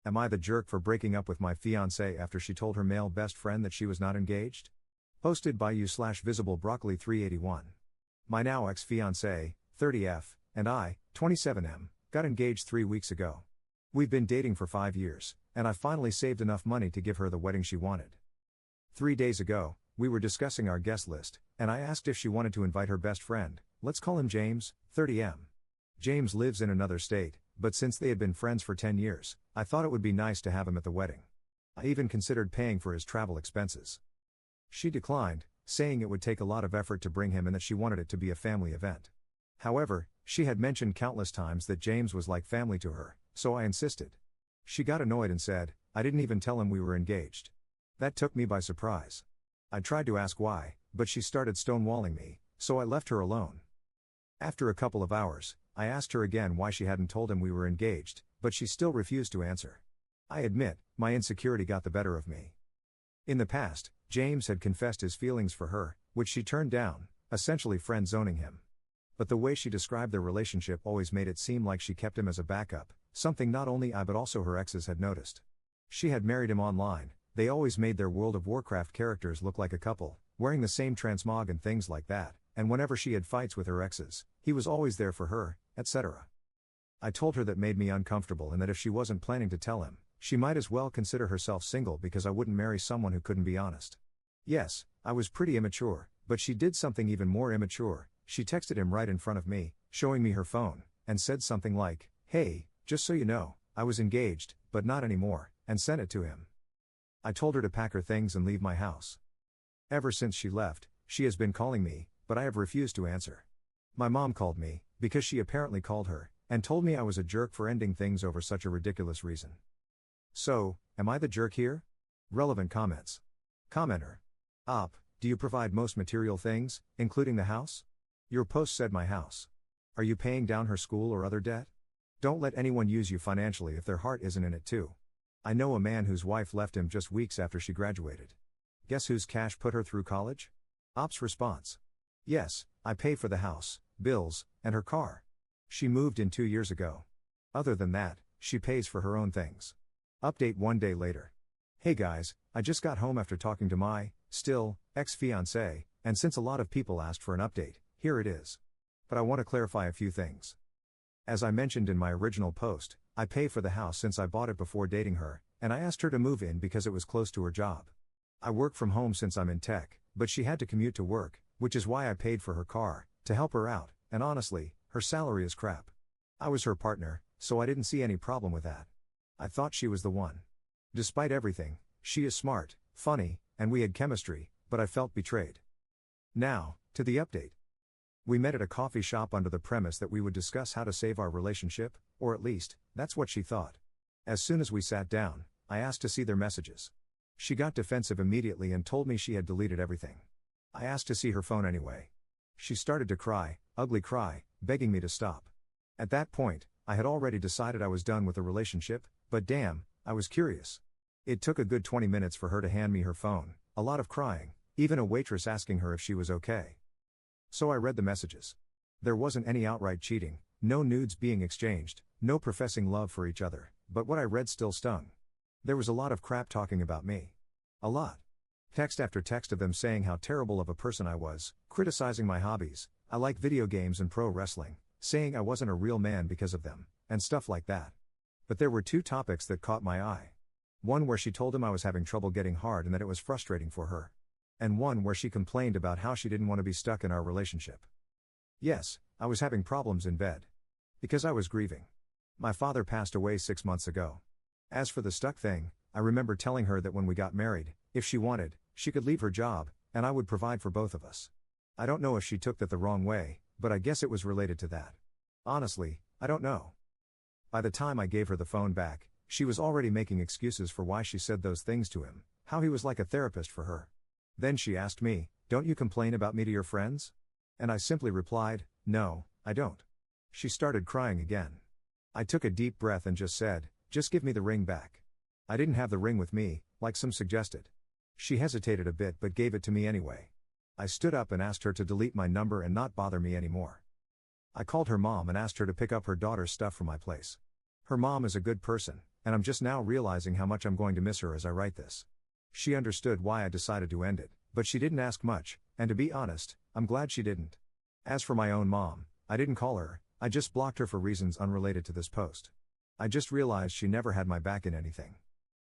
Am I the jerk for breaking up with my fiancée after she told her male best friend that she was not engaged? Posted by you/visible broccoli 381. My now ex-fiancée, 30F, and I, 27M, got engaged 3 weeks ago. We've been dating for 5 years, and I finally saved enough money to give her the wedding she wanted. 3 days ago, we were discussing our guest list, and I asked if she wanted to invite her best friend, let's call him James, 30M. James lives in another state, but since they had been friends for 10 years, I thought it would be nice to have him at the wedding. I even considered paying for his travel expenses. She declined, saying it would take a lot of effort to bring him and that she wanted it to be a family event. However, she had mentioned countless times that James was like family to her, so I insisted. She got annoyed and said, I didn't even tell him we were engaged. That took me by surprise. I tried to ask why, but she started stonewalling me, so I left her alone. After a couple of hours, I asked her again why she hadn't told him we were engaged, but she still refused to answer. I admit, my insecurity got the better of me. In the past, James had confessed his feelings for her, which she turned down, essentially friend-zoning him. But the way she described their relationship always made it seem like she kept him as a backup, something not only I but also her exes had noticed. She had married him online, they always made their World of Warcraft characters look like a couple, wearing the same transmog and things like that, and whenever she had fights with her exes, he was always there for her, etc. I told her that made me uncomfortable and that if she wasn't planning to tell him, she might as well consider herself single because I wouldn't marry someone who couldn't be honest. Yes, I was pretty immature, but she did something even more immature. She texted him right in front of me, showing me her phone, and said something like, hey, just so you know, I was engaged, but not anymore, and sent it to him. I told her to pack her things and leave my house. Ever since she left, she has been calling me, but I have refused to answer. My mom called me, because she apparently called her, and told me I was a jerk for ending things over such a ridiculous reason. So, am I the jerk here? Relevant comments. Commenter. Do you provide most material things, including the house? Your post said my house. Are you paying down her school or other debt? Don't let anyone use you financially if their heart isn't in it too. I know a man whose wife left him just weeks after she graduated. Guess whose cash put her through college? Op's response. Yes, I pay for the house, bills, and her car. She moved in 2 years ago. Other than that, she pays for her own things. Update 1 day later. Hey guys, I just got home after talking to my, still, ex-fiancée, and since a lot of people asked for an update, here it is. But I want to clarify a few things. As I mentioned in my original post, I pay for the house since I bought it before dating her, and I asked her to move in because it was close to her job. I work from home since I'm in tech, but she had to commute to work, which is why I paid for her car, to help her out, and honestly, her salary is crap. I was her partner, so I didn't see any problem with that. I thought she was the one. Despite everything, she is smart, funny, and we had chemistry, but I felt betrayed. Now, to the update. We met at a coffee shop under the premise that we would discuss how to save our relationship, or at least, that's what she thought. As soon as we sat down, I asked to see their messages. She got defensive immediately and told me she had deleted everything. I asked to see her phone anyway. She started to cry, ugly cry, begging me to stop. At that point, I had already decided I was done with the relationship, but damn, I was curious. It took a good 20 minutes for her to hand me her phone, a lot of crying, even a waitress asking her if she was okay. So I read the messages. There wasn't any outright cheating, no nudes being exchanged, no professing love for each other, but what I read still stung. There was a lot of crap talking about me. A lot. Text after text of them saying how terrible of a person I was, criticizing my hobbies, I like video games and pro wrestling, saying I wasn't a real man because of them, and stuff like that. But there were 2 topics that caught my eye. One where she told him I was having trouble getting hard and that it was frustrating for her. And one where she complained about how she didn't want to be stuck in our relationship. Yes, I was having problems in bed. Because I was grieving. My father passed away 6 months ago. As for the stuck thing, I remember telling her that when we got married, if she wanted, she could leave her job, and I would provide for both of us. I don't know if she took that the wrong way, but I guess it was related to that. Honestly, I don't know. By the time I gave her the phone back, she was already making excuses for why she said those things to him, how he was like a therapist for her. Then she asked me, don't you complain about me to your friends? And I simply replied, no, I don't. She started crying again. I took a deep breath and just said, just give me the ring back. I didn't have the ring with me, like some suggested. She hesitated a bit but gave it to me anyway. I stood up and asked her to delete my number and not bother me anymore. I called her mom and asked her to pick up her daughter's stuff from my place. Her mom is a good person, and I'm just now realizing how much I'm going to miss her as I write this. She understood why I decided to end it, but she didn't ask much, and to be honest, I'm glad she didn't. As for my own mom, I didn't call her, I just blocked her for reasons unrelated to this post. I just realized she never had my back in anything.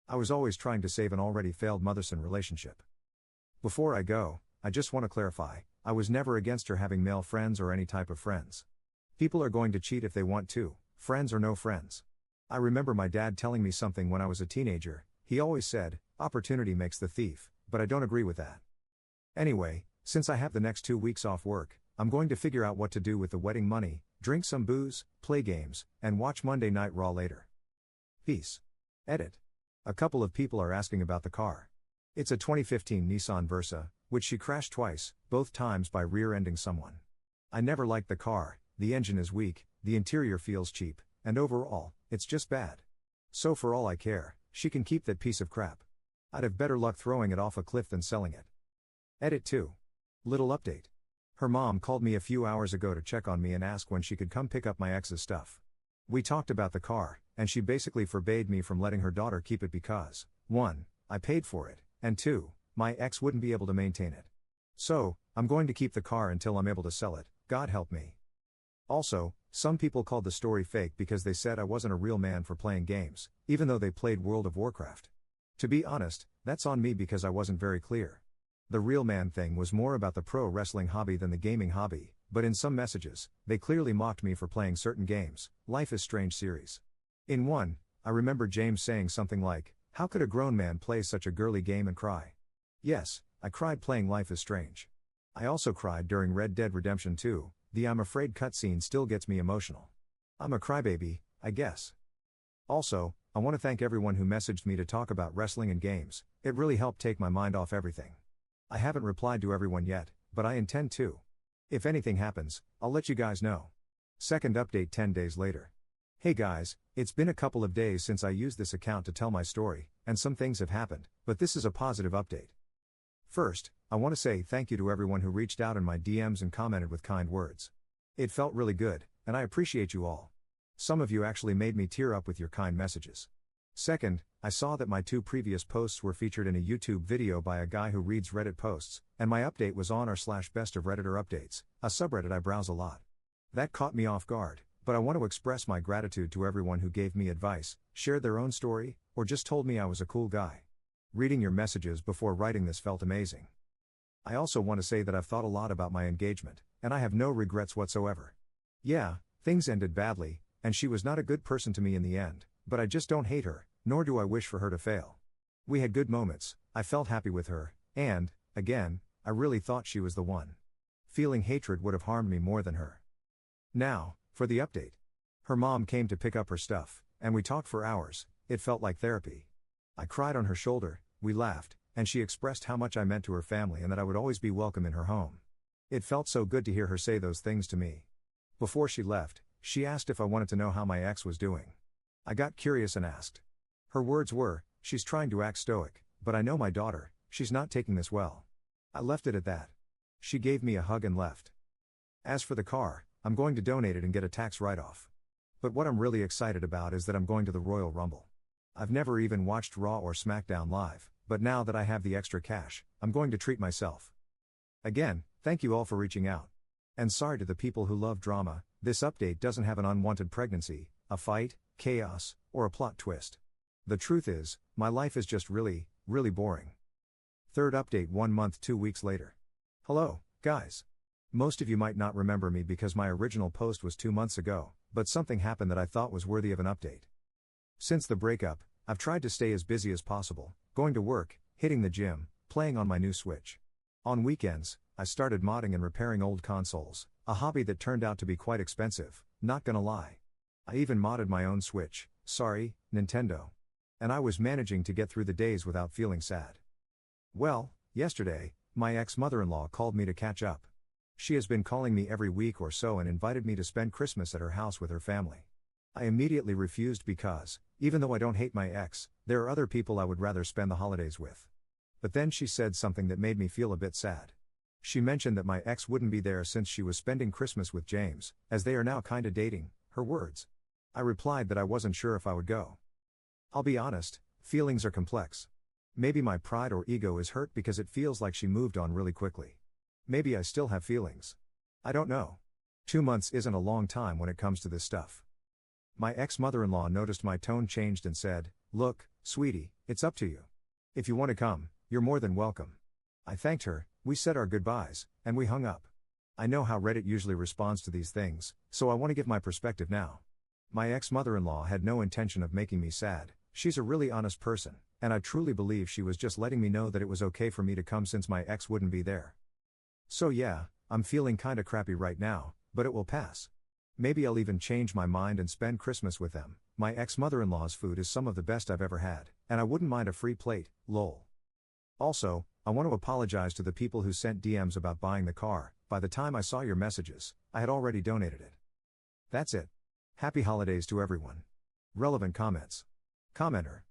I was always trying to save an already failed mother-son relationship. Before I go, I just want to clarify, I was never against her having male friends or any type of friends. People are going to cheat if they want to, friends or no friends. I remember my dad telling me something when I was a teenager. He always said, opportunity makes the thief, but I don't agree with that. Anyway, since I have the next 2 weeks off work, I'm going to figure out what to do with the wedding money, drink some booze, play games, and watch Monday Night Raw later. Peace. Edit. A couple of people are asking about the car. It's a 2015 Nissan Versa, which she crashed twice, both times by rear-ending someone. I never liked the car, the engine is weak, the interior feels cheap, and overall, it's just bad. So for all I care, she can keep that piece of crap. I'd have better luck throwing it off a cliff than selling it. Edit 2. Little update. Her mom called me a few hours ago to check on me and ask when she could come pick up my ex's stuff. We talked about the car, and she basically forbade me from letting her daughter keep it because, 1, I paid for it, and 2, my ex wouldn't be able to maintain it. So, I'm going to keep the car until I'm able to sell it, God help me. Also, some people called the story fake because they said I wasn't a real man for playing games, even though they played World of Warcraft. To be honest, that's on me because I wasn't very clear. The real man thing was more about the pro wrestling hobby than the gaming hobby, but in some messages, they clearly mocked me for playing certain games, Life is Strange series. In one, I remember James saying something like, how could a grown man play such a girly game and cry? Yes, I cried playing Life is Strange. I also cried during Red Dead Redemption 2, the I'm afraid cutscene still gets me emotional. I'm a crybaby, I guess. Also, I want to thank everyone who messaged me to talk about wrestling and games, it really helped take my mind off everything. I haven't replied to everyone yet, but I intend to. If anything happens, I'll let you guys know. Second update 10 days later. Hey guys, it's been a couple of days since I used this account to tell my story, and some things have happened, but this is a positive update. First, I want to say thank you to everyone who reached out in my DMs and commented with kind words. It felt really good, and I appreciate you all. Some of you actually made me tear up with your kind messages. Second, I saw that my 2 previous posts were featured in a YouTube video by a guy who reads Reddit posts, and my update was on r/best of Redditor updates, a subreddit I browse a lot. That caught me off guard, but I want to express my gratitude to everyone who gave me advice, shared their own story, or just told me I was a cool guy. Reading your messages before writing this felt amazing. I also want to say that I've thought a lot about my engagement, and I have no regrets whatsoever. Yeah, things ended badly, and she was not a good person to me in the end, but I just don't hate her, nor do I wish for her to fail. We had good moments, I felt happy with her, and, again, I really thought she was the one. Feeling hatred would have harmed me more than her. Now, for the update. Her mom came to pick up her stuff, and we talked for hours, it felt like therapy. I cried on her shoulder, we laughed, and she expressed how much I meant to her family and that I would always be welcome in her home. It felt so good to hear her say those things to me. Before she left, she asked if I wanted to know how my ex was doing. I got curious and asked. Her words were, she's trying to act stoic, but I know my daughter, she's not taking this well. I left it at that. She gave me a hug and left. As for the car, I'm going to donate it and get a tax write-off. But what I'm really excited about is that I'm going to the Royal Rumble. I've never even watched Raw or SmackDown live, but now that I have the extra cash, I'm going to treat myself. Again, thank you all for reaching out. And sorry to the people who love drama, this update doesn't have an unwanted pregnancy, a fight, chaos, or a plot twist. The truth is, my life is just really, really boring. Third update 1 month 2 weeks later. Hello, guys. Most of you might not remember me because my original post was 2 months ago, but something happened that I thought was worthy of an update. Since the breakup, I've tried to stay as busy as possible, going to work, hitting the gym, playing on my new Switch. On weekends, I started modding and repairing old consoles, a hobby that turned out to be quite expensive, not gonna lie. I even modded my own Switch, sorry, Nintendo. And I was managing to get through the days without feeling sad. Well, yesterday, my ex-mother-in-law called me to catch up. She has been calling me every week or so and invited me to spend Christmas at her house with her family. I immediately refused because, even though I don't hate my ex, there are other people I would rather spend the holidays with. But then she said something that made me feel a bit sad. She mentioned that my ex wouldn't be there since she was spending Christmas with James, as they are now kinda dating, her words. I replied that I wasn't sure if I would go. I'll be honest, feelings are complex. Maybe my pride or ego is hurt because it feels like she moved on really quickly. Maybe I still have feelings. I don't know. 2 months isn't a long time when it comes to this stuff. My ex-mother-in-law noticed my tone changed and said, "Look, sweetie, it's up to you. If you want to come, you're more than welcome." I thanked her, we said our goodbyes, and we hung up. I know how Reddit usually responds to these things, so I want to give my perspective now. My ex-mother-in-law had no intention of making me sad. She's a really honest person, and I truly believe she was just letting me know that it was okay for me to come since my ex wouldn't be there. So yeah, I'm feeling kinda crappy right now, but it will pass. Maybe I'll even change my mind and spend Christmas with them. My ex-mother-in-law's food is some of the best I've ever had, and I wouldn't mind a free plate, lol. Also, I want to apologize to the people who sent DMs about buying the car. By the time I saw your messages, I had already donated it. That's it. Happy holidays to everyone. Relevant comments. Commenter.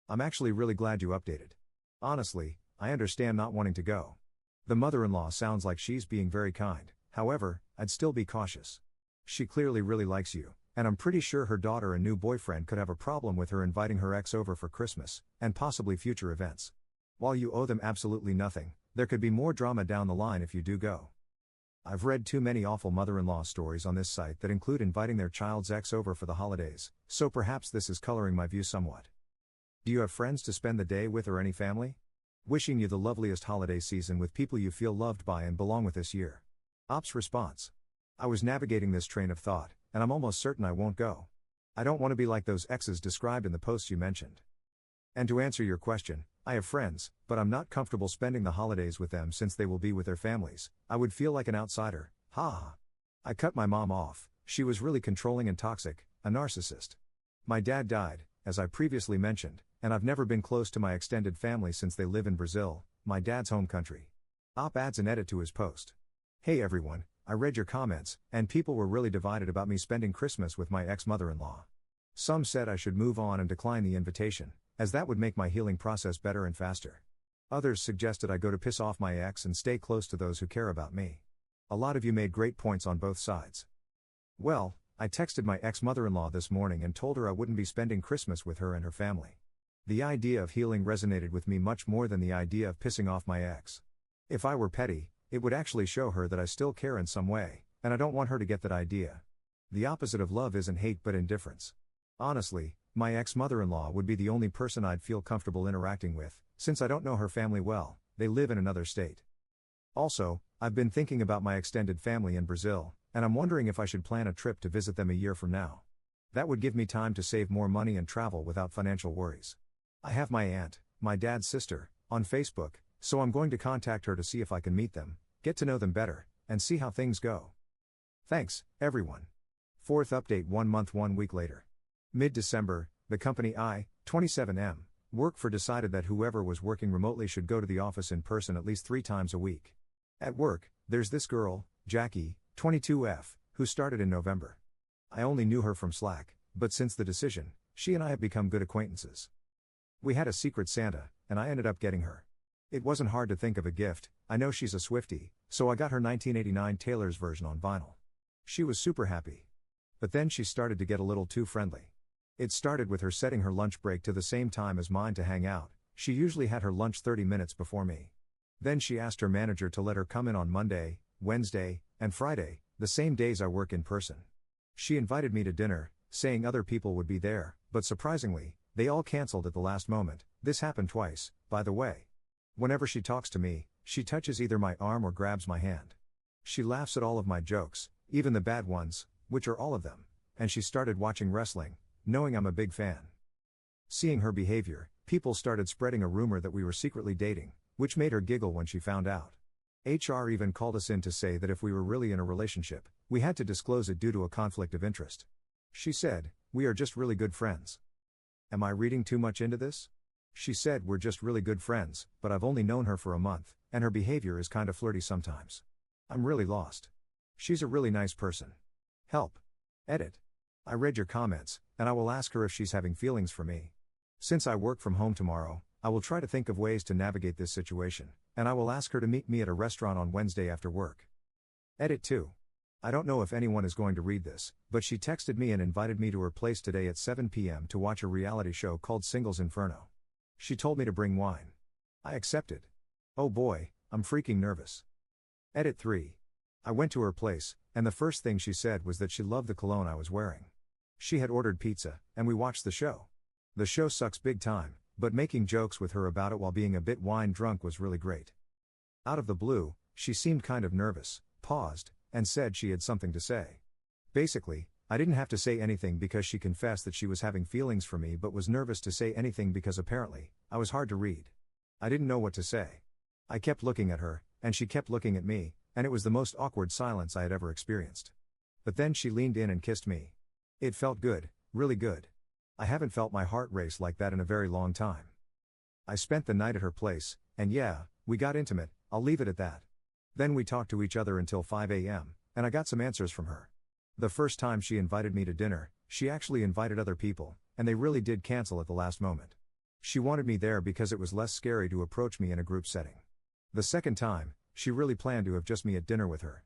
I'm actually really glad you updated. Honestly, I understand not wanting to go. The mother-in-law sounds like she's being very kind, however, I'd still be cautious. She clearly really likes you, and I'm pretty sure her daughter and new boyfriend could have a problem with her inviting her ex over for Christmas, and possibly future events. While you owe them absolutely nothing, there could be more drama down the line if you do go. I've read too many awful mother-in-law stories on this site that include inviting their child's ex over for the holidays, so perhaps this is coloring my view somewhat. Do you have friends to spend the day with or any family? Wishing you the loveliest holiday season with people you feel loved by and belong with this year. Ops response. I was navigating this train of thought, and I'm almost certain I won't go. I don't want to be like those exes described in the posts you mentioned. And to answer your question, I have friends, but I'm not comfortable spending the holidays with them since they will be with their families. I would feel like an outsider, ha. I cut my mom off. She was really controlling and toxic, a narcissist. My dad died, as I previously mentioned, and I've never been close to my extended family since they live in Brazil, my dad's home country. Op adds an edit to his post. Hey everyone, I read your comments, and people were really divided about me spending Christmas with my ex-mother-in-law. Some said I should move on and decline the invitation, as that would make my healing process better and faster. Others suggested I go to piss off my ex and stay close to those who care about me. A lot of you made great points on both sides. Well, I texted my ex-mother-in-law this morning and told her I wouldn't be spending Christmas with her and her family. The idea of healing resonated with me much more than the idea of pissing off my ex. If I were petty, it would actually show her that I still care in some way, and I don't want her to get that idea. The opposite of love isn't hate but indifference. Honestly, my ex-mother-in-law would be the only person I'd feel comfortable interacting with, since I don't know her family well, they live in another state. Also, I've been thinking about my extended family in Brazil, and I'm wondering if I should plan a trip to visit them a year from now. That would give me time to save more money and travel without financial worries. I have my aunt, my dad's sister, on Facebook, so I'm going to contact her to see if I can meet them, get to know them better, and see how things go. Thanks, everyone. Fourth update 1 month 1 week later. Mid-December, the company I, 27M, work for decided that whoever was working remotely should go to the office in person at least 3 times a week. At work, there's this girl, Jackie, 22F, who started in November. I only knew her from Slack, but since the decision, she and I have become good acquaintances. We had a secret Santa, and I ended up getting her. It wasn't hard to think of a gift. I know she's a Swiftie, so I got her 1989 Taylor's version on vinyl. She was super happy. But then she started to get a little too friendly. It started with her setting her lunch break to the same time as mine to hang out. She usually had her lunch 30 minutes before me. Then she asked her manager to let her come in on Monday, Wednesday, and Friday, the same days I work in person. She invited me to dinner, saying other people would be there, but surprisingly, they all canceled at the last moment. This happened twice, by the way. Whenever she talks to me, she touches either my arm or grabs my hand. She laughs at all of my jokes, even the bad ones, which are all of them, and she started watching wrestling, knowing I'm a big fan. Seeing her behavior, people started spreading a rumor that we were secretly dating, which made her giggle when she found out. HR even called us in to say that if we were really in a relationship, we had to disclose it due to a conflict of interest. She said, "We are just really good friends." Am I reading too much into this? She said we're just really good friends, but I've only known her for a month, and her behavior is kinda flirty sometimes. I'm really lost. She's a really nice person. Help. Edit. I read your comments, and I will ask her if she's having feelings for me. Since I work from home tomorrow, I will try to think of ways to navigate this situation, and I will ask her to meet me at a restaurant on Wednesday after work. Edit 2. I don't know if anyone is going to read this, but she texted me and invited me to her place today at 7 p.m. to watch a reality show called Singles Inferno. She told me to bring wine. I accepted. Oh boy, I'm freaking nervous. Edit 3. I went to her place, and the first thing she said was that she loved the cologne I was wearing. She had ordered pizza, and we watched the show. The show sucks big time, but making jokes with her about it while being a bit wine drunk was really great. Out of the blue, she seemed kind of nervous, paused, and said she had something to say. Basically, I didn't have to say anything because she confessed that she was having feelings for me but was nervous to say anything because apparently, I was hard to read. I didn't know what to say. I kept looking at her, and she kept looking at me, and it was the most awkward silence I had ever experienced. But then she leaned in and kissed me. It felt good, really good. I haven't felt my heart race like that in a very long time. I spent the night at her place, and yeah, we got intimate, I'll leave it at that. Then we talked to each other until 5 a.m., and I got some answers from her. The first time she invited me to dinner, she actually invited other people, and they really did cancel at the last moment. She wanted me there because it was less scary to approach me in a group setting. The second time, she really planned to have just me at dinner with her.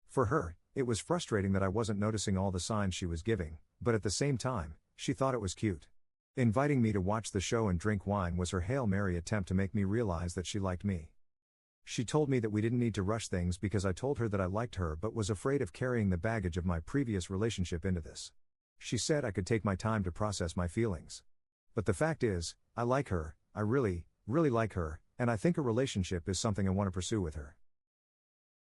For her, it was frustrating that I wasn't noticing all the signs she was giving, but at the same time, she thought it was cute. Inviting me to watch the show and drink wine was her Hail Mary attempt to make me realize that she liked me. She told me that we didn't need to rush things because I told her that I liked her but was afraid of carrying the baggage of my previous relationship into this. She said I could take my time to process my feelings. But the fact is, I like her, I really, really like her, and I think a relationship is something I want to pursue with her.